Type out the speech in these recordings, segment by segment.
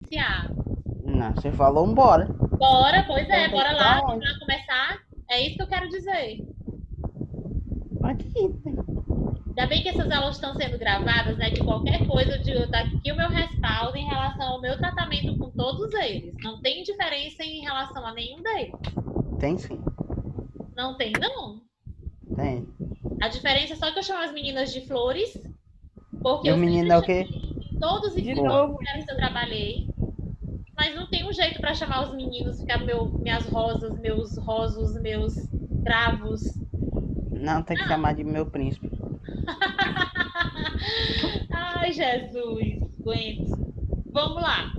Iniciar. Não, você falou bora. Bora, pois Então é, tem que bora ir lá, pra vamos onde? lá começar. É isso que eu quero dizer. Aqui. Ainda bem que essas aulas estão sendo gravadas, né? Que qualquer coisa eu digo, tá aqui o meu respaldo em relação ao meu tratamento com todos eles. Não tem diferença em relação a nenhum deles. Tem sim. Não tem, não. Tem. A diferença é só que eu chamo as meninas de flores, porque E o eu menino sempre é o quê? chamei em todos e De em todos os novo, lugares que eu trabalhei. Mas não tem um jeito para chamar os meninos, ficar minhas rosas, meus rosos, meus cravos. Não, tem que chamar de meu príncipe. Ai, Jesus, aguento. Vamos lá.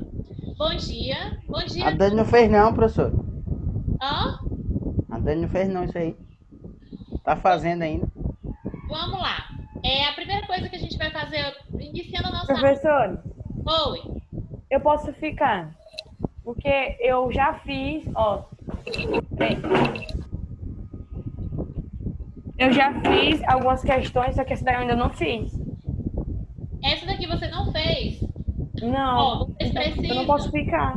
Bom dia. Bom A dia. Dani não fez não, professor. Ó, A Dani não fez não isso aí. Tá fazendo ainda. vamos lá. É a primeira coisa que a gente vai fazer, iniciando a nossa professor, aula. Oi. eu posso ficar. Porque eu já fiz, ó. Eu já fiz algumas questões, só que essa daí eu ainda não fiz. Essa daqui você não fez. Não, Ó, então eu não posso ficar.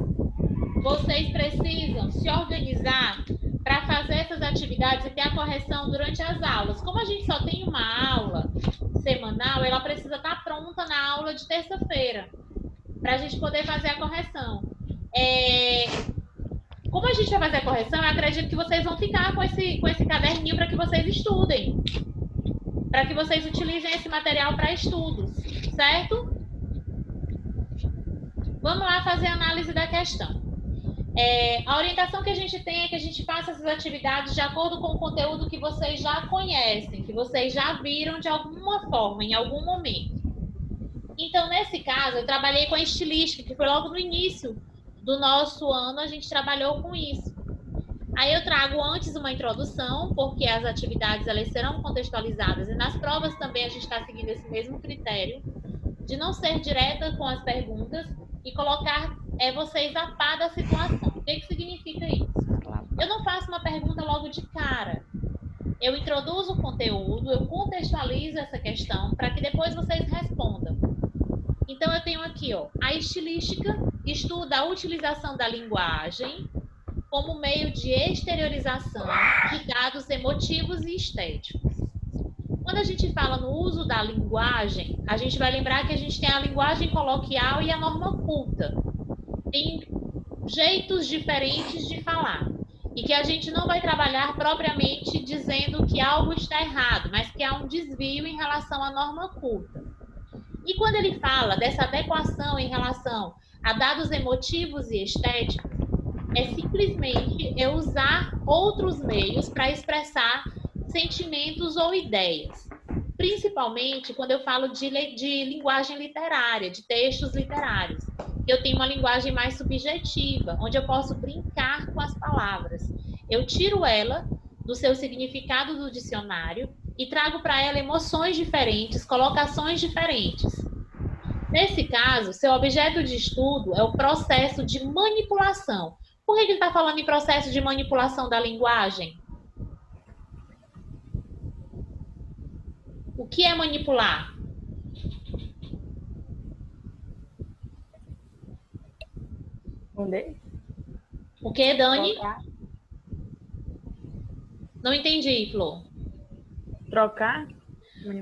vocês precisam se organizar para fazer essas atividades e ter a correção durante as aulas. Como a gente só tem uma aula semanal, ela precisa estar pronta na aula de terça-feira, para a gente poder fazer a correção. É, como a gente vai fazer a correção, eu acredito que vocês vão ficar com esse caderninho para que vocês estudem, para que vocês utilizem esse material para estudos, certo? Vamos lá fazer a análise da questão. A orientação que a gente tem é que a gente faça essas atividades de acordo com o conteúdo que vocês já conhecem, que vocês já viram de alguma forma, em algum momento. Então, nesse caso, eu trabalhei com a estilística, que foi logo no início do nosso ano, a gente trabalhou com isso. Aí eu trago antes uma introdução, porque as atividades elas serão contextualizadas e nas provas também a gente está seguindo esse mesmo critério de não ser direta com as perguntas e colocar vocês a par da situação. O que significa isso? Eu não faço uma pergunta logo de cara. Eu introduzo o conteúdo, eu contextualizo essa questão para que depois vocês respondam. Então eu tenho aqui, ó, a estilística estuda a utilização da linguagem como meio de exteriorização de dados emotivos e estéticos. Quando a gente fala no uso da linguagem, a gente vai lembrar que a gente tem a linguagem coloquial e a norma culta. Tem jeitos diferentes de falar. E que a gente não vai trabalhar propriamente dizendo que algo está errado, mas que há um desvio em relação à norma culta. E quando ele fala dessa adequação em relação a dados emotivos e estéticos, é simplesmente eu usar outros meios para expressar sentimentos ou ideias. Principalmente quando eu falo de linguagem literária, de textos literários. Eu tenho uma linguagem mais subjetiva, onde eu posso brincar com as palavras. Eu tiro ela do seu significado do dicionário e trago para ela emoções diferentes, colocações diferentes. Nesse caso, seu objeto de estudo é o processo de manipulação. Por que ele está falando em processo de manipulação da linguagem? O que é manipular? Responder? O que, Dani? Trocar? Não entendi, Flor. Trocar?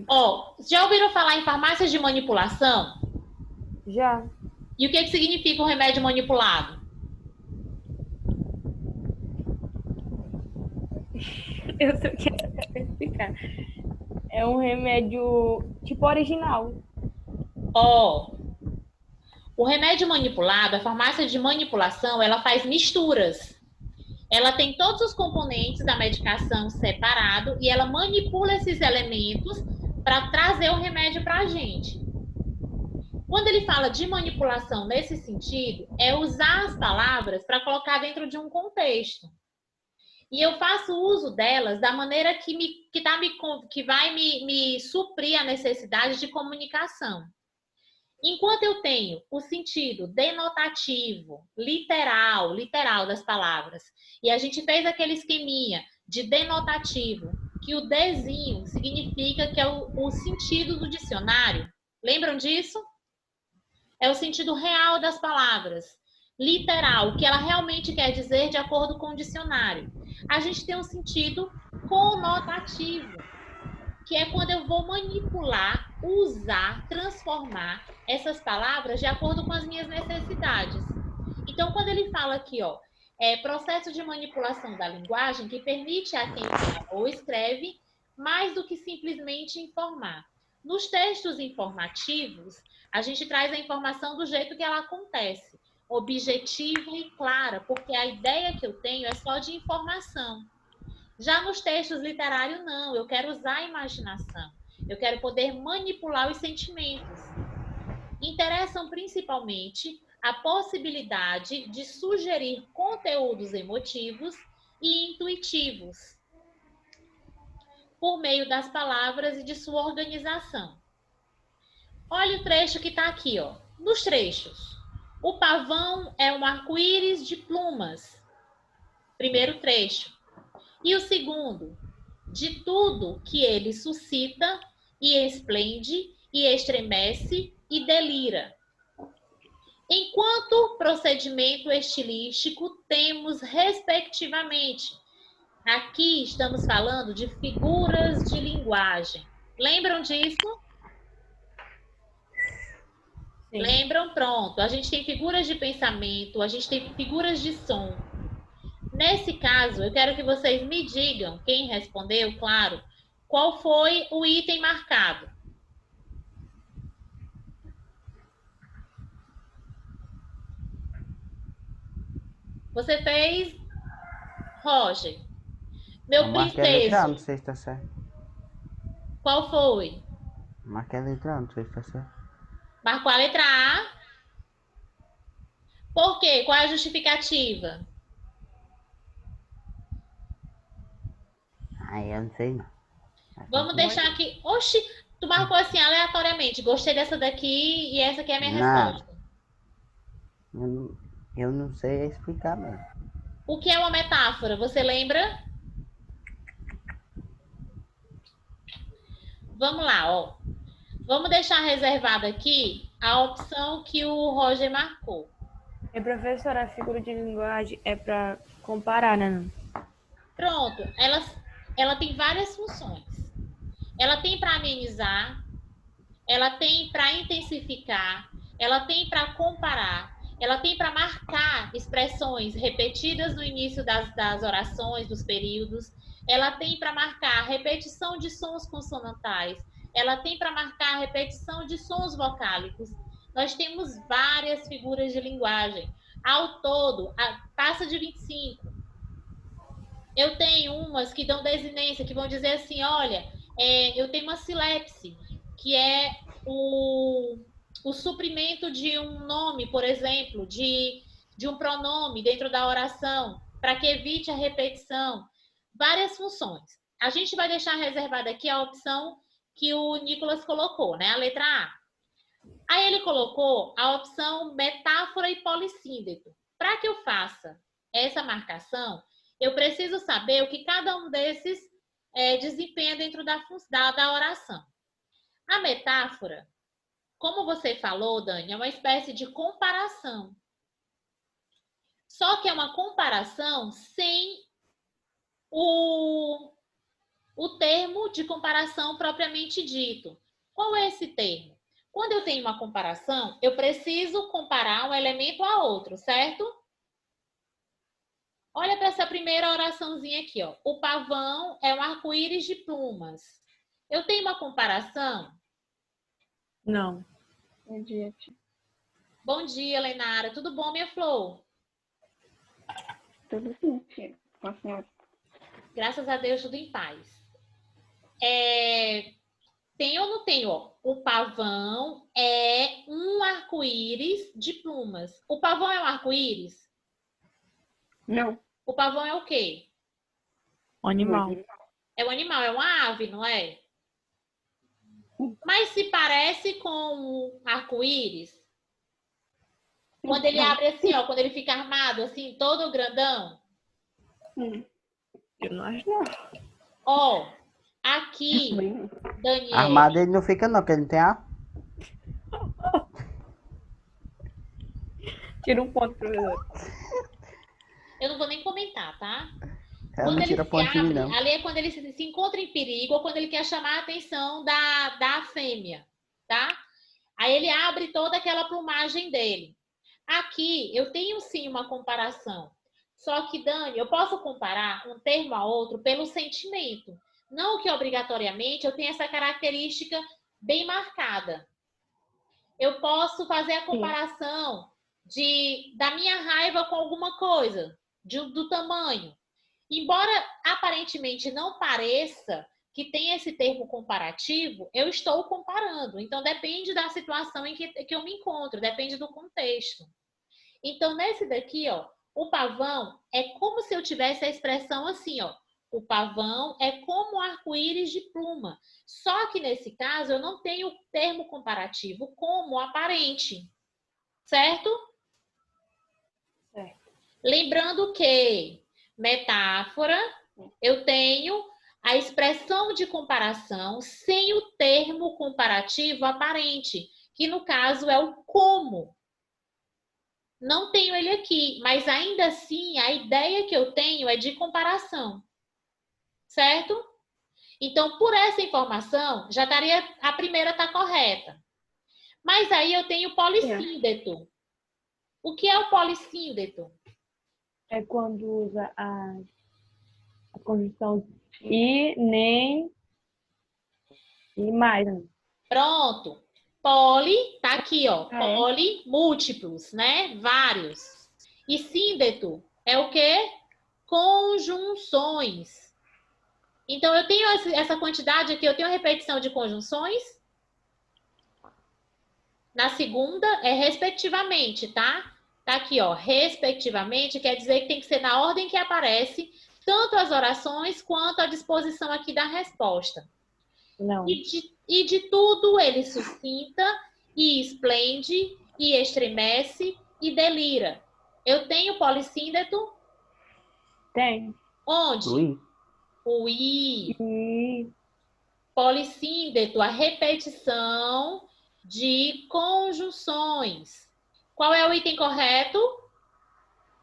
Ó, já ouviram falar em farmácias de manipulação? Já. E o que significa um remédio manipulado? Eu sei o que é explicar. É um remédio tipo original. Ó, o remédio manipulado, a farmácia de manipulação, ela faz misturas. Ela tem todos os componentes da medicação separado e ela manipula esses elementos para trazer o remédio para a gente. Quando ele fala de manipulação nesse sentido, é usar as palavras para colocar dentro de um contexto. E eu faço uso delas da maneira que vai me suprir a necessidade de comunicação. Enquanto eu tenho o sentido denotativo, literal das palavras, e a gente fez aquele esqueminha de denotativo, que o desinho significa que é o sentido do dicionário. Lembram disso? é o sentido real das palavras, literal, o que ela realmente quer dizer de acordo com o dicionário. A gente tem um sentido conotativo, que é quando eu vou manipular, usar, transformar essas palavras de acordo com as minhas necessidades. Então, quando ele fala aqui, ó, processo de manipulação da linguagem que permite a quem fala ou escreve mais do que simplesmente informar. Nos textos informativos, a gente traz a informação do jeito que ela acontece, objetiva e clara, porque a ideia que eu tenho é só de informação. Já nos textos literários, não. Eu quero usar a imaginação. Eu quero poder manipular os sentimentos. Interessam principalmente a possibilidade de sugerir conteúdos emotivos e intuitivos por meio das palavras e de sua organização. Olha o trecho que está aqui, ó. Nos trechos. O pavão é um arco-íris de plumas. Primeiro trecho. E o segundo, de tudo que ele suscita e esplende e estremece e delira. Enquanto procedimento estilístico temos, respectivamente, aqui estamos falando de figuras de linguagem. Lembram disso? Sim. Lembram? Pronto. A gente tem figuras de pensamento, a gente tem figuras de som. Nesse caso, eu quero que vocês me digam, quem respondeu, claro, qual foi o item marcado. Você fez, Roger? Meu Marquei a letra A, não princeso. sei se tá certo. Qual foi? Marquei a letra A, não sei se tá certo. Marcou a letra A. Por quê? Qual é a justificativa? Aí eu não sei não. Vamos deixar aqui. Oxi, tu marcou assim aleatoriamente. Gostei dessa daqui e essa aqui é a minha resposta. Eu não sei explicar mesmo. O que é uma metáfora? Você lembra? Vamos lá, ó. Vamos deixar reservada aqui a opção que o Roger marcou. Professora, a figura de linguagem é para comparar, né? Pronto, ela tem várias funções. Ela tem para amenizar, ela tem para intensificar, ela tem para comparar, ela tem para marcar expressões repetidas no início das orações, dos períodos, ela tem para marcar repetição de sons consonantais, ela tem para marcar repetição de sons vocálicos. Nós temos várias figuras de linguagem. Ao todo, passa de 25. Eu tenho umas que dão desinência, que vão dizer assim, olha, eu tenho uma silepse, que é o suprimento de um nome, por exemplo, de um pronome dentro da oração, para que evite a repetição. Várias funções. A gente vai deixar reservada aqui a opção que o Nicolas colocou, né? A letra A. Aí ele colocou a opção metáfora e polissíndeto. Para que eu faça essa marcação, eu preciso saber o que cada um desses desempenha dentro da oração. A metáfora, como você falou, Dani, é uma espécie de comparação. Só que é uma comparação sem o termo de comparação propriamente dito. Qual é esse termo? Quando eu tenho uma comparação, eu preciso comparar um elemento a outro, certo? Olha para essa primeira oraçãozinha aqui, ó. O pavão é um arco-íris de plumas. Eu tenho uma comparação? Não. Bom dia. Bom dia, Lenara. Tudo bom, minha flor? Tudo sim, tia. Com a senhora. Graças a Deus, tudo em paz. Tem ou não tem, ó? O pavão é um arco-íris de plumas. O pavão é um arco-íris? Não. O pavão é o quê? O animal. É um animal, é uma ave, não é? Mas se parece com um arco-íris? Quando ele abre assim, ó, quando ele fica armado, assim, todo grandão? Eu não acho, não. Ó, aqui, Daniel. Armado ele não fica não, porque ele não tem ar. Tira um ponto, professor. Eu não vou nem comentar, tá? Ela Quando não ele tira se ponto de mim, abre, não. ali é quando ele se encontra em perigo ou quando ele quer chamar a atenção da fêmea, tá? Aí ele abre toda aquela plumagem dele. Aqui eu tenho sim uma comparação. Só que, Dani, eu posso comparar um termo a outro pelo sentimento. Não que obrigatoriamente eu tenha essa característica bem marcada. Eu posso fazer a comparação da minha raiva com alguma coisa, do tamanho. Embora aparentemente não pareça que tem esse termo comparativo, eu estou comparando. Então, depende da situação em que eu me encontro, depende do contexto. Então, nesse daqui, ó, o pavão é como se eu tivesse a expressão assim, ó. O pavão é como um arco-íris de pluma. Só que nesse caso eu não tenho o termo comparativo como aparente. Certo? Certo. Lembrando que metáfora, eu tenho a expressão de comparação sem o termo comparativo aparente, que no caso é o como. Não tenho ele aqui, mas ainda assim a ideia que eu tenho é de comparação. Certo? Então, por essa informação, já estaria a primeira está correta. Mas aí eu tenho polissíndeto. O que é o polissíndeto? É quando usa a conjunção e, nem e mais, né? Pronto. Poli, tá aqui, ó. Ah, é? Poli, múltiplos, né? Vários. E síndeto é o quê? Conjunções. Então, eu tenho essa quantidade aqui, eu tenho repetição de conjunções. Na segunda é respectivamente, tá? Tá aqui, ó. Respectivamente quer dizer que tem que ser na ordem que aparece tanto as orações quanto a disposição aqui da resposta. Não. E de tudo ele suscita e esplende e estremece e delira. Eu tenho polissíndeto? Tem. Onde? Ui. O I. E Polissíndeto, a repetição de conjunções. Qual é o item correto?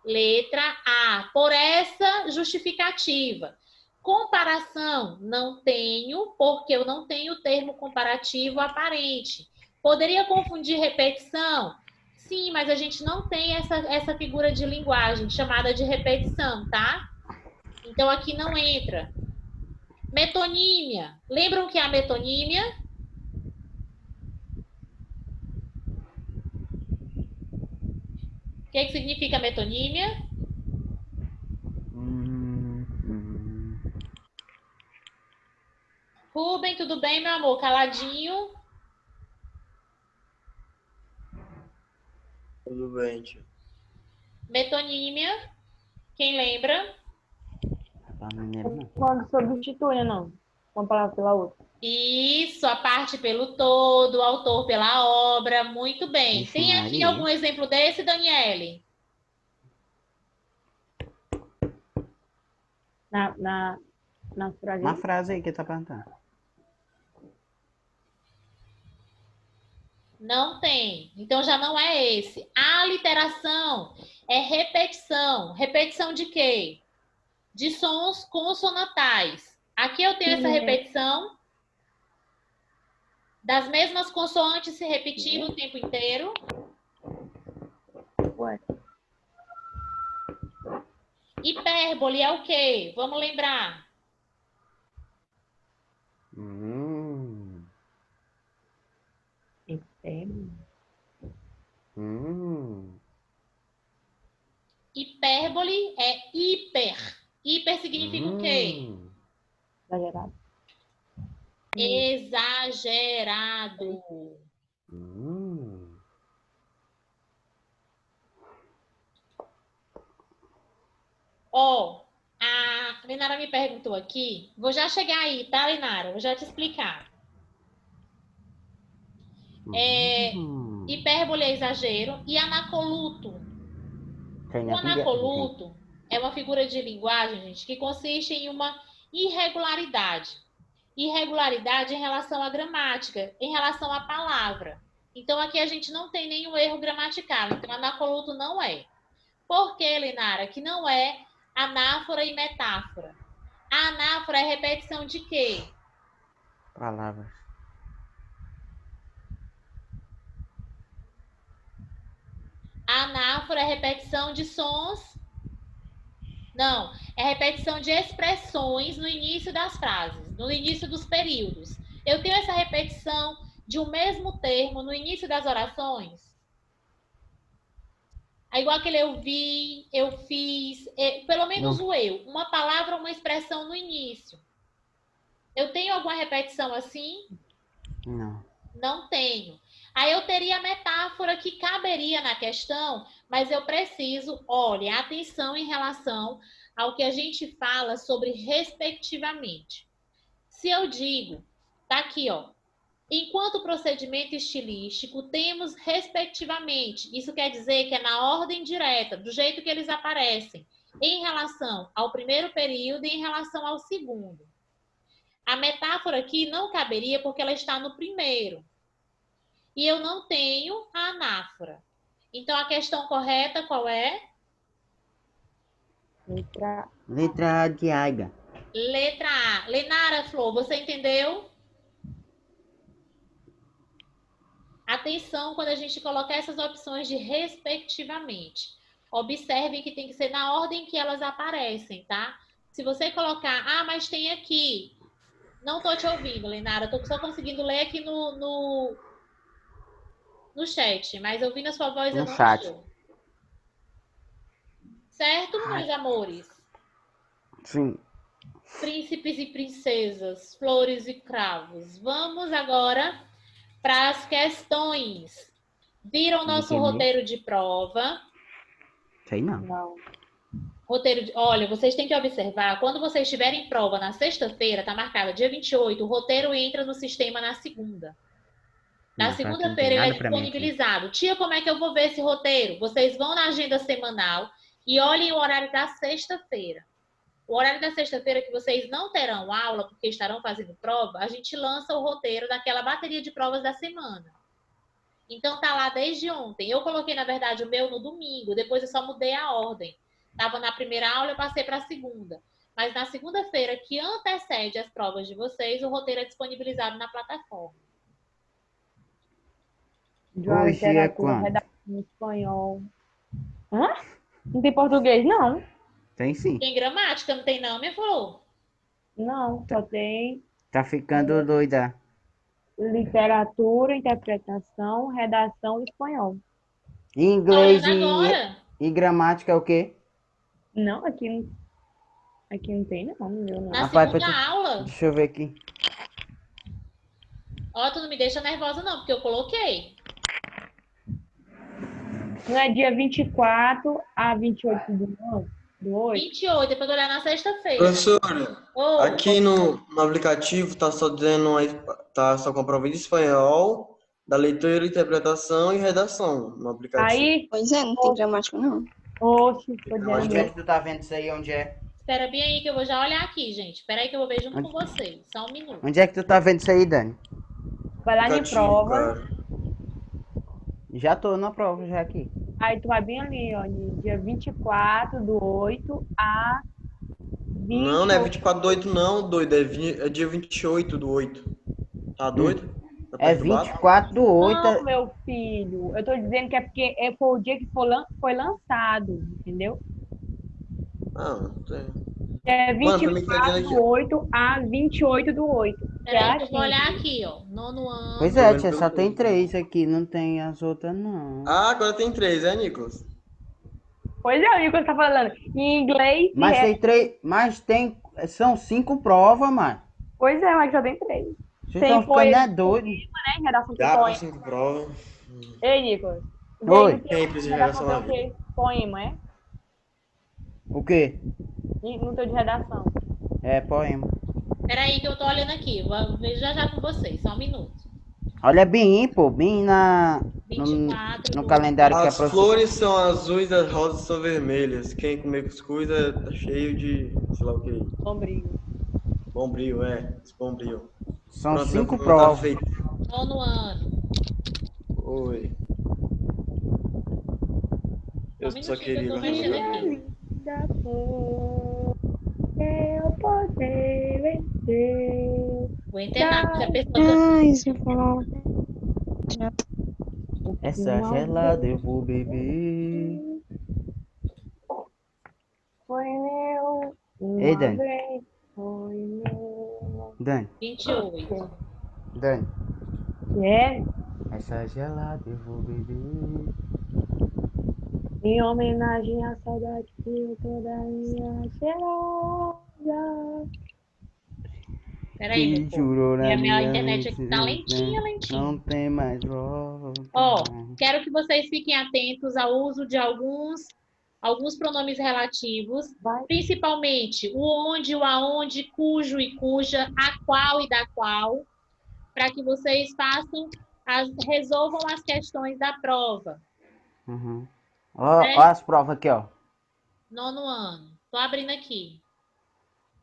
Letra A. Por essa justificativa. Comparação, não tenho, porque eu não tenho o termo comparativo aparente. Poderia confundir repetição? Sim, mas a gente não tem essa figura de linguagem chamada de repetição, tá? Então aqui não entra. Metonímia. Lembram o que é a metonímia? O que significa metonímia? Rubem, tudo bem, meu amor? Caladinho? Tudo bem, tio. Metonímia. Quem lembra? Tá, não lembro, não. quando substitui, né, não? Uma palavra pela outra. Isso, a parte pelo todo, o autor pela obra. Muito bem. Vixe, Tem aqui Maria. algum exemplo desse, Daniele? Na frase. Uma frase aí que tá perguntando. Não tem. Então já não é esse. A aliteração é repetição. Repetição de quê? De sons consonantais. Aqui eu tenho essa repetição das mesmas consoantes se repetindo o tempo inteiro. Ué. Hipérbole é o quê? Vamos lembrar. Hipérbole é hiper. Hiper significa o quê? Exagerado. Exagerado. Ó, a Linara me perguntou aqui. Vou já chegar aí, tá, Linara? Vou já te explicar. Hipérbole é exagero e anacoluto. O anacoluto é uma figura de linguagem, gente, que consiste em uma irregularidade. Irregularidade em relação à gramática, em relação à palavra. Então, aqui a gente não tem nenhum erro gramatical. Então, anacoluto não é. Por que, Linara? Que não é anáfora e metáfora. A anáfora é repetição de quê? Palavras. A anáfora é repetição de sons. Não, é repetição de expressões no início das frases, no início dos períodos. Eu tenho essa repetição de um mesmo termo no início das orações. É igual aquele eu vi, eu fiz, pelo menos o eu. Uma palavra, uma expressão no início. Eu tenho alguma repetição assim? Não. Não tenho. Aí eu teria a metáfora que caberia na questão, mas eu preciso, olha, atenção em relação ao que a gente fala sobre respectivamente. Se eu digo, tá aqui, ó. Enquanto procedimento estilístico, temos respectivamente. Isso quer dizer que é na ordem direta, do jeito que eles aparecem, em relação ao primeiro período e em relação ao segundo. A metáfora aqui não caberia porque ela está no primeiro. E eu não tenho a anáfora. Então, a questão correta qual é? Letra A de Aiga. Letra A. Lenara, Flor, você entendeu? Atenção quando a gente colocar essas opções de respectivamente. Observem que tem que ser na ordem que elas aparecem, tá? Se você colocar, mas tem aqui. Não tô te ouvindo, Lenara. Tô só conseguindo ler aqui no chat, mas ouvindo a sua voz eu não estou. Certo, meus amores? Sim. Príncipes e princesas, flores e cravos. Vamos agora para as questões. Viram nosso roteiro de prova? Sei não. Não. Olha, vocês têm que observar, quando vocês tiverem prova na sexta-feira, tá marcada dia 28, o roteiro entra no sistema na segunda. Na segunda-feira ele é disponibilizado. Tia, como é que eu vou ver esse roteiro? Vocês vão na agenda semanal e olhem o horário da sexta-feira. O horário da sexta-feira que vocês não terão aula, porque estarão fazendo prova, a gente lança o roteiro daquela bateria de provas da semana. Então tá lá desde ontem. Eu coloquei, na verdade, o meu no domingo, depois eu só mudei a ordem. Estava na primeira aula, eu passei para a segunda. Mas na segunda-feira, que antecede as provas de vocês, o roteiro é disponibilizado na plataforma. Hoje é quando? Redação em espanhol. Hã? Não tem português, não? Tem sim. Tem gramática, não tem não, minha flor? Não, só tem Tá ficando doida. literatura, interpretação, redação e espanhol. Inglês Tá olhando agora? e gramática é o quê? Não, aqui não tem, não. Meu, não. Na Rapaz, segunda aula? Deixa eu ver aqui. Ó, tu não me deixa nervosa não, porque eu coloquei. Não é dia 24 a 28 do 8? 28, depois eu olhar na sexta-feira. Professora, aqui no aplicativo tá só dizendo, tá só com a prova de espanhol, da leitura, interpretação e redação no aplicativo. Aí, Pois é, não tem gramática, não. oxe, foi Onde é dentro. que tu tá vendo isso aí? Onde é? Espera bem aí que eu vou já olhar aqui, gente. Espera aí que eu vou ver junto com vocês. Só um minuto. Onde é que tu tá vendo isso aí, Dani? Vai lá em Aplicativo, prova. cara. Já tô na prova, já aqui. Aí tu vai bem ali, ó, de dia 24 do 8 a 20. Não, não é 24 do 8 não, doido, é dia 28 do 8. Tá doido? Tá É perturbado? 24 do 8. Não, meu filho. Eu tô dizendo que é porque foi o dia que foi lançado, entendeu? Ah, não tem. É Mano, também tá 24 dizendo do 8 a 28 do 8. Espera aí que eu vou olhar aqui, ó. Nono ano. Pois é, tia, só tem 3 aqui, não tem as outras não. Ah, agora tem 3, é, Nicolas? Pois é, o Nicolas tá falando. Em inglês. Mas tem 3, são 5 provas, mano. Pois é, mas só tem 3. Vocês Tem estão ficando doidos. Né? Em redação de Dá pra poema. 5 provas. Ei, Nicolas. Oi. Quem precisa de Redação redação tem o quê? Poema, é? O quê? E no teu de redação. É poema. Espera aí que eu tô olhando aqui. Vou ver já com vocês. Só um minuto. Olha bem, pô, bem no 24 no do... calendário que a As professora... flores são azuis, as rosas são vermelhas. Quem comer cuscuz tá cheio de, sei lá o que. Sombrio. Bombril, é. Bombril. São Pronto, 5 meu comentário provas. feito. Nono ano. Oi. Eu Só um só minutinho que eu queria tô mexendo aqui. Linda flor, eu poder vencer. Vou internar se a pessoa tá... Ai, se for. Essa gelada eu vou beber. Foi meu, Ei, uma Dani. vez, foi meu. Dani, 28. Dani. É, Essa gelada eu vou beber. em homenagem à saudade que eu tô da minha cheirosa. Peraí, meu Que povo. jurou E na a minha minha internet aqui tá mente, lentinha, não lentinha. tem mais volta. Ó, quero que vocês fiquem atentos ao uso de alguns pronomes relativos, Vai. principalmente o onde, o aonde, cujo e cuja, a qual e da qual, para que vocês resolvam as questões da prova. Uhum. Ó, Né? ó as provas aqui, ó. Nono ano. Tô abrindo aqui.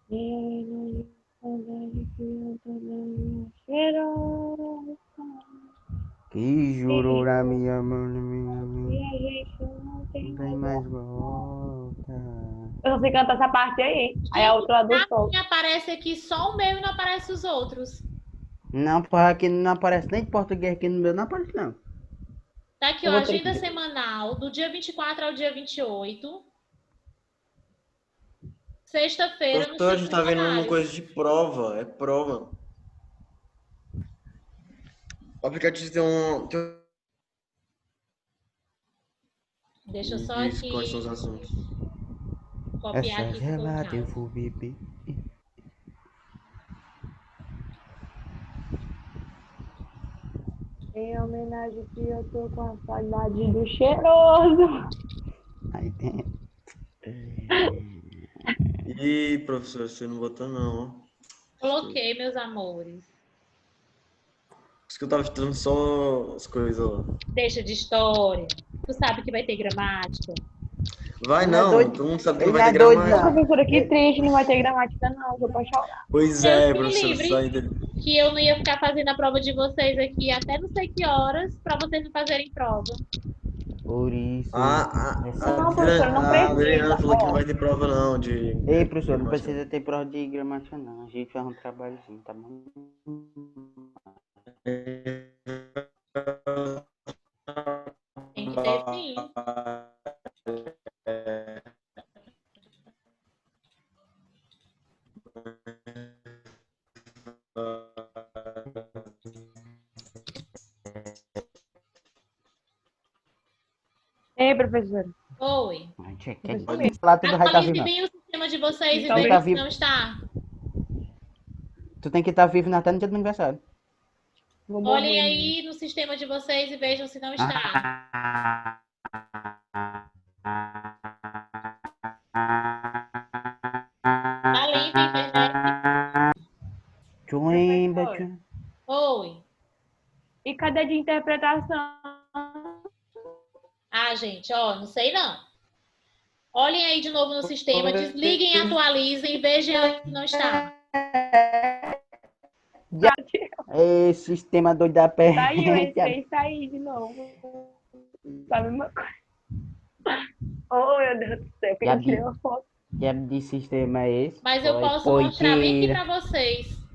Em homenagem à saudade que eu tô da minha cheirosa. Que jurou na minha mão, na E minha mente, a gente não tem não tem mais volta. Eu não sei cantar essa parte aí, hein? Aí a outra do sol. Me aparece aqui só o meu e não aparece os outros. Não, porra, aqui não aparece nem português aqui no meu, não aparece não. Tá aqui, Eu ó, vou ter agenda que- semanal, do dia 24 ao dia 28. Sexta-feira, no Professor, a gente segundo tá vendo uma horário. coisa de prova. É prova. O aplicativo tem Deixa eu só diz quais são os aqui assuntos. copiar Essa aqui se for o gelada eu caso. vou beber. Em homenagem que eu tô com a saudade do cheiroso. Aí tem. Ih, professor, você não botou não, ó. Coloquei, meus amores. Por isso que eu tava estudando só as coisas lá. Deixa de história. Tu sabe que vai ter gramática. Vai Ele não é não, doido. todo mundo sabe que Ele não não vai é ter doido, gramática. não. Professora, que triste, não vai ter gramática, não. Vou pra chorar. Pois Deus é, me professor, livre. só entendeu. Que eu não ia ficar fazendo a prova de vocês aqui até não sei que horas, para vocês não fazerem prova. Por isso. A essa- Não, professora, não Adriana precisa. falou que não Ó, vai ter prova não de Ei, professor, não gramática. precisa ter prova de gramática, não. A gente faz um trabalhozinho, tá bom? Tem que ter sim. ei, professora. Oi. Ai, tchê, Professor, lá tudo vai estar Atualize vivo, não. bem o sistema de vocês e Então, vejam tá se vivo. não está. Tu tem que estar vivo até no dia do meu aniversário. vou morrer. Olhem aí no sistema de vocês e vejam se não está. Tá limpa a internet? Chuimba, Professor. chum. Oi. E cadê de interpretação? Ah, gente, ó, não sei não. Olhem aí de novo no sistema, desliguem, atualizem e vejam se não está. Ei, sistema doido da perna. Saiu, entrei e saí de novo. Tá a mesma coisa. Oh, meu Deus do céu, que eu tirei uma foto. Que de sistema é esse? Mas eu Foi posso mostrar bem aqui poeira. para vocês.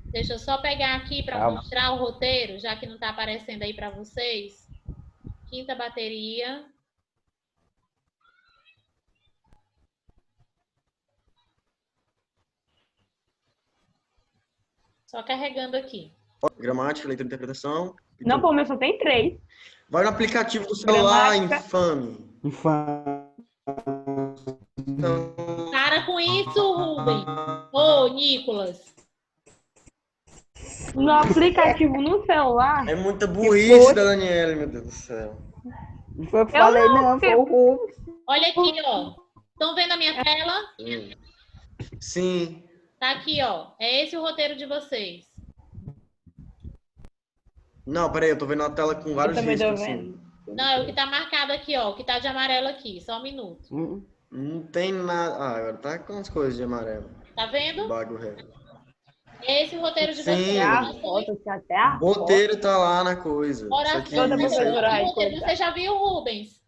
Deixa eu só pegar aqui para Calma. mostrar o roteiro, já que não está aparecendo aí para vocês. Quinta bateria. Só carregando aqui. Gramática, leitura e interpretação. e Não, tudo. pô, meu só tem 3. Vai no aplicativo do celular, Gramática. infame. Infame. Então, Para com isso, Rubem. Ô, Nicolas. No aplicativo no celular, é muita burrice foi? da Daniela, meu Deus do céu. Não foi eu que falei, não, foi o Rubens. Olha aqui, ó. Estão vendo a minha tela? Sim. Tá aqui, ó. É esse o roteiro de vocês. Não, peraí, eu tô vendo a tela com eu vários também tô riscos, assim. vendo. Não, é o que tá marcado aqui, ó. O que tá de amarelo aqui. Só um minuto. Não tem nada. Ah, agora tá com as coisas de amarelo. Tá vendo? Bago reto. Esse é o roteiro de Sim. vocês. Até a Orações, foto, tinha até a O roteiro tá lá na coisa. Isso orações, aqui, Toda isso aí. professora aí, roteiro. coisa. Você já viu, Rubens?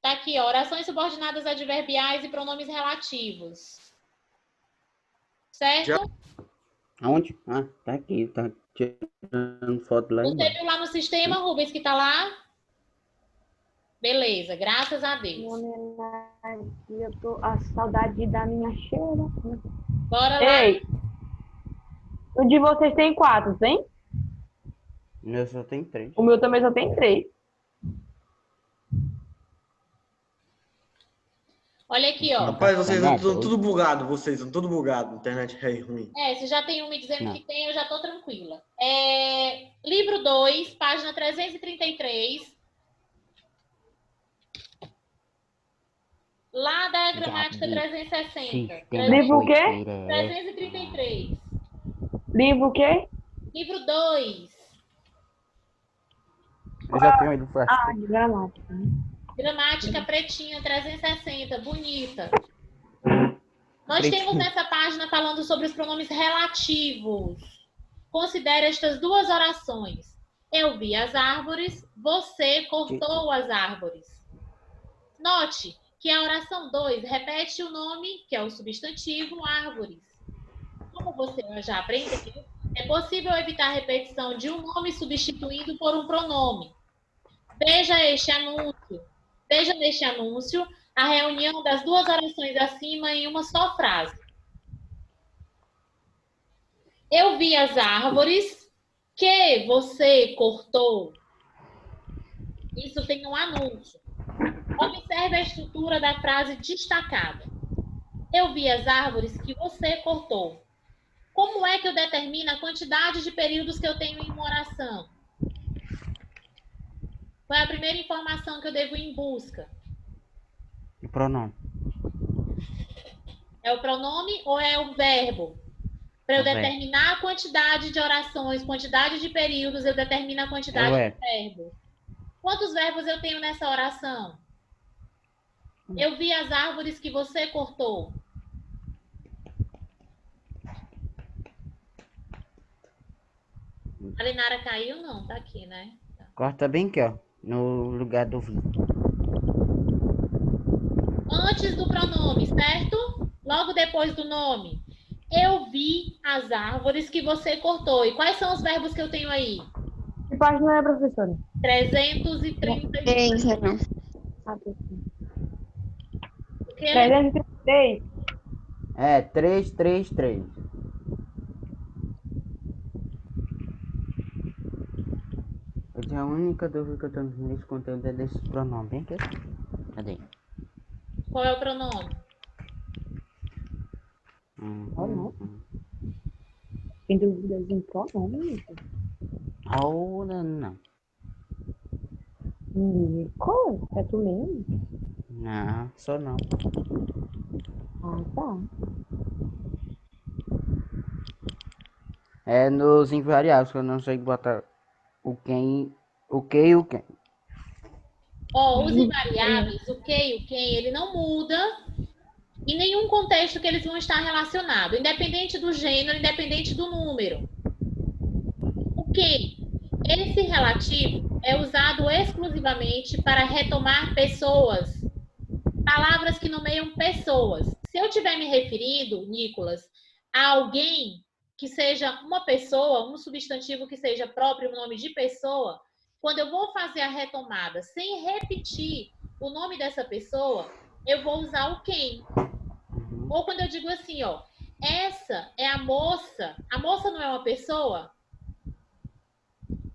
Tá aqui, ó, orações subordinadas adverbiais e pronomes relativos. Certo? Aonde? Ah, tá aqui, tá tirando foto lá Você embaixo. viu lá no sistema, Rubens, que tá lá? Beleza, graças a Deus. Eu tô a saudade da minha cheira. Bora lá. Ei, o de vocês tem 4, tem? O meu só tem 3. O meu também só tem 3. Olha aqui, ó. Rapaz, vocês Não, estão doido. tudo bugado, vocês estão tudo bugado. Internet é ruim. Se já tem um me dizendo Não. que tem, eu já tô tranquila. Livro 2, página 333. Lá da gramática 360. Livro o quê? 333. Livro o quê? Livro 2. Eu já tenho ele fácil. Ah, de gramática. Né? Gramática pretinha, 360. Bonita. Nós Pretinho. temos nessa página falando sobre os pronomes relativos. Considere estas duas orações. Eu vi as árvores, você cortou as árvores. Note que a oração 2 repete o nome, que é o substantivo, árvores. Como você já aprendeu, é possível evitar a repetição de um nome substituído por um pronome. Veja neste anúncio a reunião das duas orações acima em uma só frase. Eu vi as árvores que você cortou. Isso tem um anúncio. Observe a estrutura da frase destacada. Eu vi as árvores que você cortou. Como é que eu determino a quantidade de períodos que eu tenho em uma oração? Qual é a primeira informação que eu devo ir em busca? O pronome. É o pronome ou é o verbo? Para eu O verbo. determinar a quantidade de orações, quantidade de períodos, eu determino a quantidade É o de verbos. Quantos verbos eu tenho nessa oração? Eu vi as árvores que você cortou. A Linara caiu? Não, tá aqui, né? Corta bem aqui, ó. No lugar do vi. Antes do pronome, certo? Logo depois do nome. Eu vi as árvores que você cortou. E quais são os verbos que eu tenho aí? Que página é, professora? 330. Tem, não. Ah, professora. O quê? 333. É, 333. A única dúvida que eu tenho nesse conteúdo é desses pronomes. Bem aqui. Cadê? Qual é o pronome? Tem dúvidas em pronome? Oh, não. Nico? É tu mesmo? Não, só não. Ah, tá. É nos invariáveis que eu não sei botar o quem, o que e o quem. Ó, os invariáveis, o que e o quem, ele não muda em nenhum contexto que eles vão estar relacionados, independente do gênero, independente do número. O que? Esse relativo é usado exclusivamente para retomar pessoas, palavras que nomeiam pessoas. Se eu estiver me referindo, Nicolas, a alguém que seja uma pessoa, um substantivo que seja próprio, o nome de pessoa, quando eu vou fazer a retomada sem repetir o nome dessa pessoa, eu vou usar o quem. Ou quando eu digo assim, ó, essa é a moça não é uma pessoa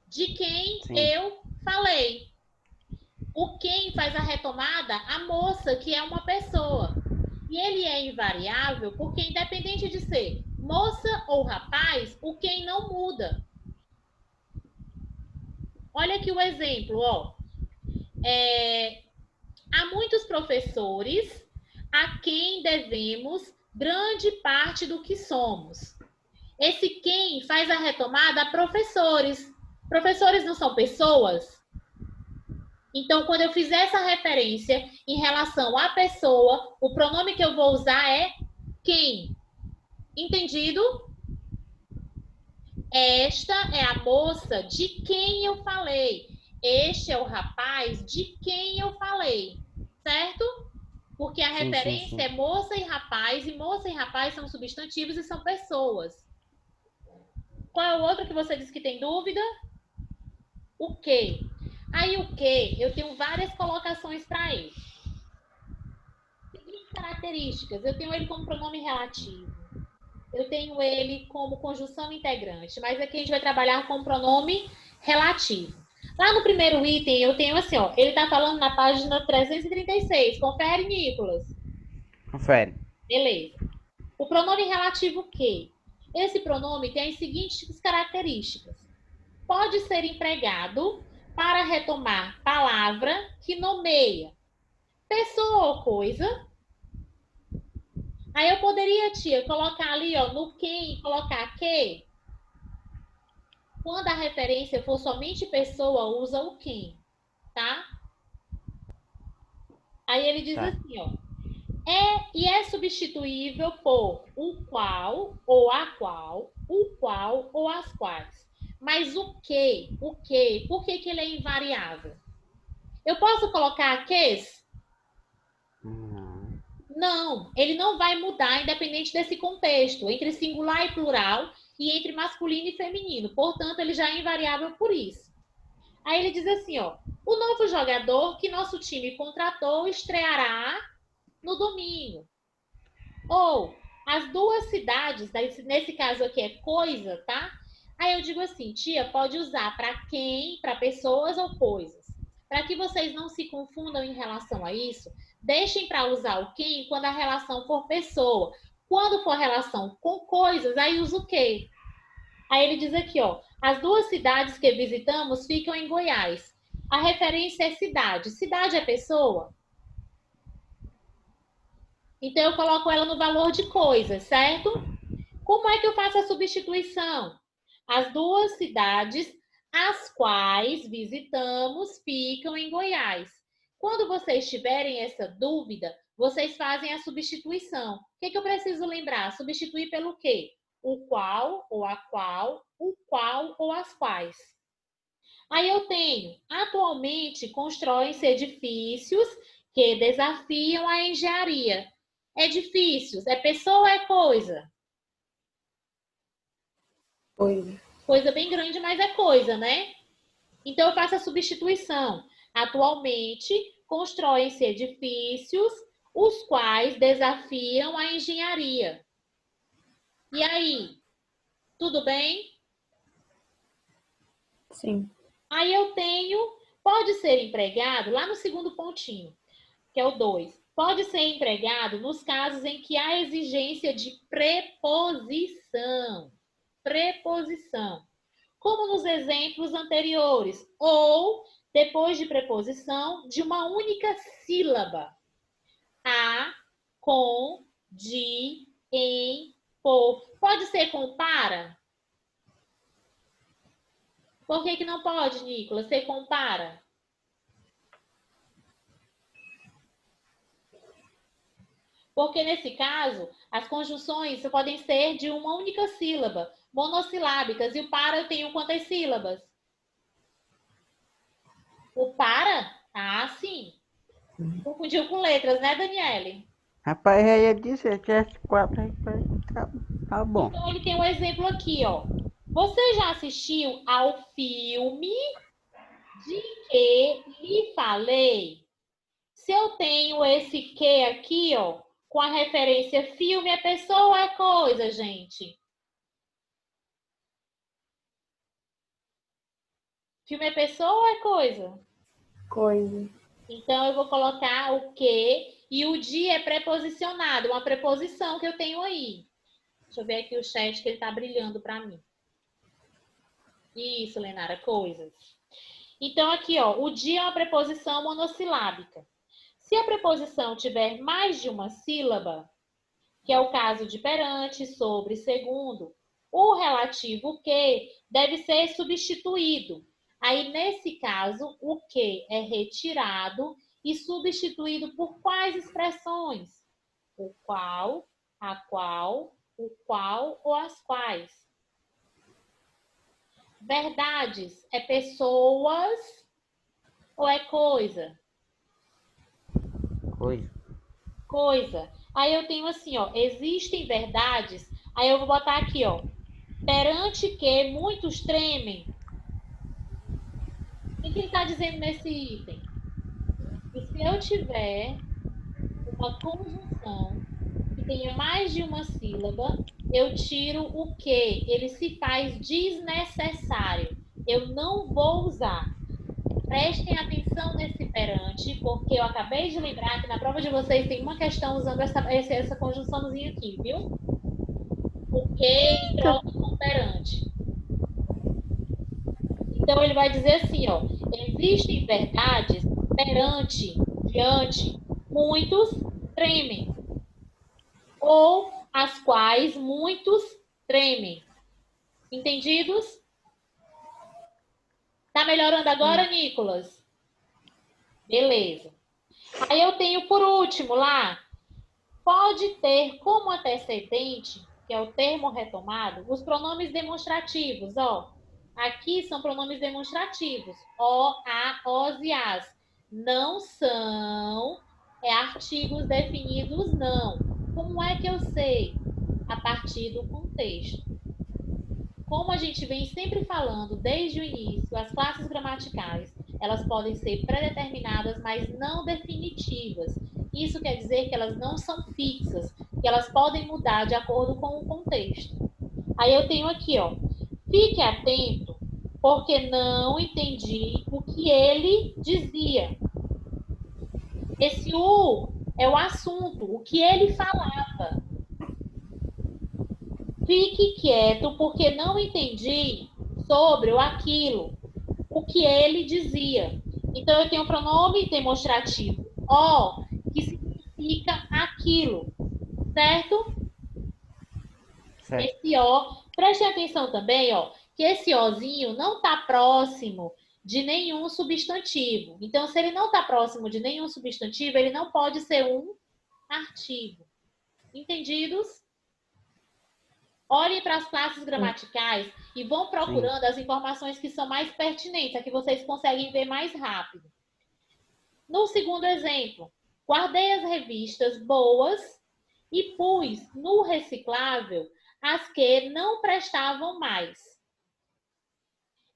de quem Sim. eu falei. O quem faz a retomada, a moça, que é uma pessoa. E ele é invariável porque, independente de ser moça ou rapaz, o quem não muda. Olha aqui o exemplo, ó. Há muitos professores a quem devemos grande parte do que somos. Esse quem faz a retomada a professores. Professores não são pessoas? Então, quando eu fizer essa referência em relação à pessoa, o pronome que eu vou usar é quem. Entendido? Esta é a moça de quem eu falei. Este é o rapaz de quem eu falei. Certo? Porque a Sim, referência sim. é moça e moça e rapaz são substantivos e são pessoas. Qual é o outro que você disse que tem dúvida? O que? Aí o que, eu tenho várias colocações para ele. Seguintes características, eu tenho ele como pronome relativo. Eu tenho ele como conjunção integrante, mas aqui a gente vai trabalhar com pronome relativo. Lá no primeiro item, eu tenho assim, ó, ele está falando na página 336. Confere, Nicolas. Confere. Beleza. O pronome relativo que? Esse pronome tem as seguintes características. Pode ser empregado para retomar palavra que nomeia pessoa ou coisa. Aí eu poderia, tia, colocar ali, ó, no quem, colocar que. Quando a referência for somente pessoa, usa o quem, tá? Aí ele diz assim, ó. É substituível por o qual ou a qual, o qual ou as quais. Mas o que? O que? Por que ele é invariável? Eu posso colocar ques? Não, ele não vai mudar independente desse contexto, entre singular e plural e entre masculino e feminino. Portanto, ele já é invariável por isso. Aí ele diz assim, ó, o novo jogador que nosso time contratou estreará no domingo. Ou as duas cidades, nesse caso aqui é coisa, tá? Aí eu digo assim, tia, pode usar para quem, para pessoas ou coisas. Para que vocês não se confundam em relação a isso, deixem para usar o quem quando a relação for pessoa. Quando for relação com coisas, aí usa o que. Aí ele diz aqui, ó, as duas cidades que visitamos ficam em Goiás. A referência é cidade. Cidade é pessoa? Então, eu coloco ela no valor de coisa, certo? Como é que eu faço a substituição? As duas cidades, as quais visitamos, ficam em Goiás. Quando vocês tiverem essa dúvida, vocês fazem a substituição. O que eu preciso lembrar? Substituir pelo quê? O qual ou a qual, o qual ou as quais. Aí eu tenho, atualmente constroem-se edifícios que desafiam a engenharia. Edifícios, é pessoa ou é coisa? Coisa. Coisa bem grande, mas é coisa, né? Então eu faço a substituição. Atualmente constroem-se edifícios os quais desafiam a engenharia. E aí, tudo bem? Sim. Aí eu tenho, pode ser empregado, lá no segundo pontinho, que é o 2. Pode ser empregado nos casos em que há exigência de preposição. Preposição. Como nos exemplos anteriores. Ou, depois de preposição, de uma única sílaba. A, com, de, em, por. Pode ser com para? Por que não pode, Nicolas? Ser com para? Porque, nesse caso, as conjunções podem ser de uma única sílaba, monossilábicas. E o para eu tenho quantas sílabas? O para? Ah, sim. Confundiu com letras, né, Daniele? Rapaz, eu ia dizer que as quatro aí tá bom. Então, ele tem um exemplo aqui, ó. Você já assistiu ao filme de que lhe falei? Se eu tenho esse que aqui, ó, com a referência filme, é pessoa ou é coisa, gente? Filme é pessoa ou é coisa? Coisa. Então, eu vou colocar o que e o de é preposicionado, uma preposição que eu tenho aí. Deixa eu ver aqui o chat que ele tá brilhando para mim. Isso, Lenara, coisas. Então, aqui, ó, o de é uma preposição monossilábica. Se a preposição tiver mais de uma sílaba, que é o caso de perante, sobre, segundo, o relativo que deve ser substituído. Aí, nesse caso, o que é retirado e substituído por quais expressões? O qual, A qual, o qual ou as quais. Verdades é pessoas ou é coisa? Coisa. Coisa. Aí eu tenho assim, ó, existem verdades. Aí eu vou botar aqui, ó, perante que muitos tremem. O que ele está dizendo nesse item? E se eu tiver uma conjunção que tenha mais de uma sílaba, eu tiro o que? Ele se faz desnecessário. Eu não vou usar. Prestem atenção nesse perante, porque eu acabei de lembrar que na prova de vocês tem uma questão usando essa conjunçãozinha aqui, viu? O que em troca com perante. Então, ele vai dizer assim, ó, existem verdades perante, diante, muitos tremem, ou as quais muitos tremem. Entendidos? Tá melhorando agora, Nicolas? Beleza. Aí eu tenho por último lá, pode ter como antecedente, que é o termo retomado, os pronomes demonstrativos, ó. Aqui são pronomes demonstrativos. O, a, os e as. Não são artigos definidos, não. Como é que eu sei? A partir do contexto. Como a gente vem sempre falando desde o início, as classes gramaticais, elas podem ser predeterminadas, mas não definitivas. Isso quer dizer que elas não são fixas, que elas podem mudar de acordo com o contexto. Aí eu tenho aqui, ó, fique atento, porque não entendi o que ele dizia. Esse o é o assunto, o que ele falava. Fique quieto, porque não entendi sobre o aquilo, o que ele dizia. Então, eu tenho o pronome demonstrativo o, que significa aquilo, certo? Certo. Esse o, preste atenção também, ó, que esse ozinho não está próximo de nenhum substantivo. Então, se ele não está próximo de nenhum substantivo, ele não pode ser um artigo. Entendidos? Olhem para as classes gramaticais e vão procurando as informações que são mais pertinentes, a que vocês conseguem ver mais rápido. No segundo exemplo, guardei as revistas boas e pus no reciclável as que não prestavam mais.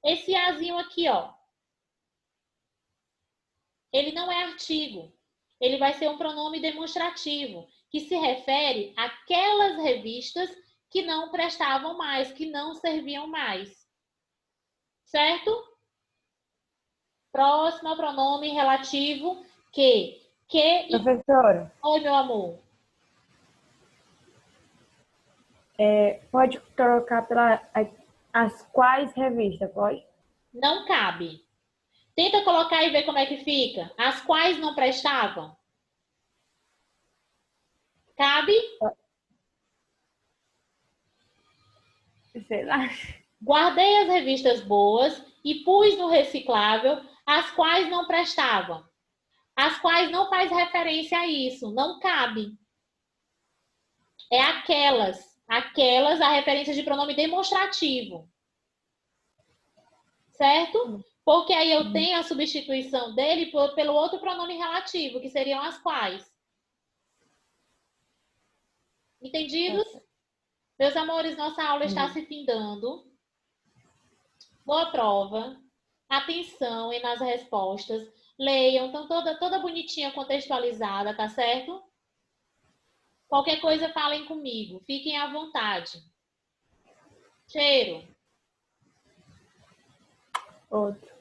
Esse azinho aqui, ó, ele não é artigo. Ele vai ser um pronome demonstrativo, que se refere àquelas revistas que não prestavam mais, que não serviam mais. Certo? Próximo ao pronome relativo que. Professora, Oi, meu amor. pode trocar as quais revistas, pode? Não cabe. Tenta colocar e ver como é que fica. As quais não prestavam. Cabe? Sei lá. Guardei as revistas boas e pus no reciclável as quais não prestavam. As quais não faz referência a isso. Não cabe. É aquelas. Aquelas, a referência de pronome demonstrativo. Certo? Porque aí eu tenho a substituição dele pelo outro pronome relativo, que seriam as quais. Entendidos? Meus amores, nossa aula está se findando. Boa prova. Atenção e nas respostas. Leiam, estão toda bonitinha, contextualizada, tá certo? Qualquer coisa, falem comigo. Fiquem à vontade. Cheiro. Outro.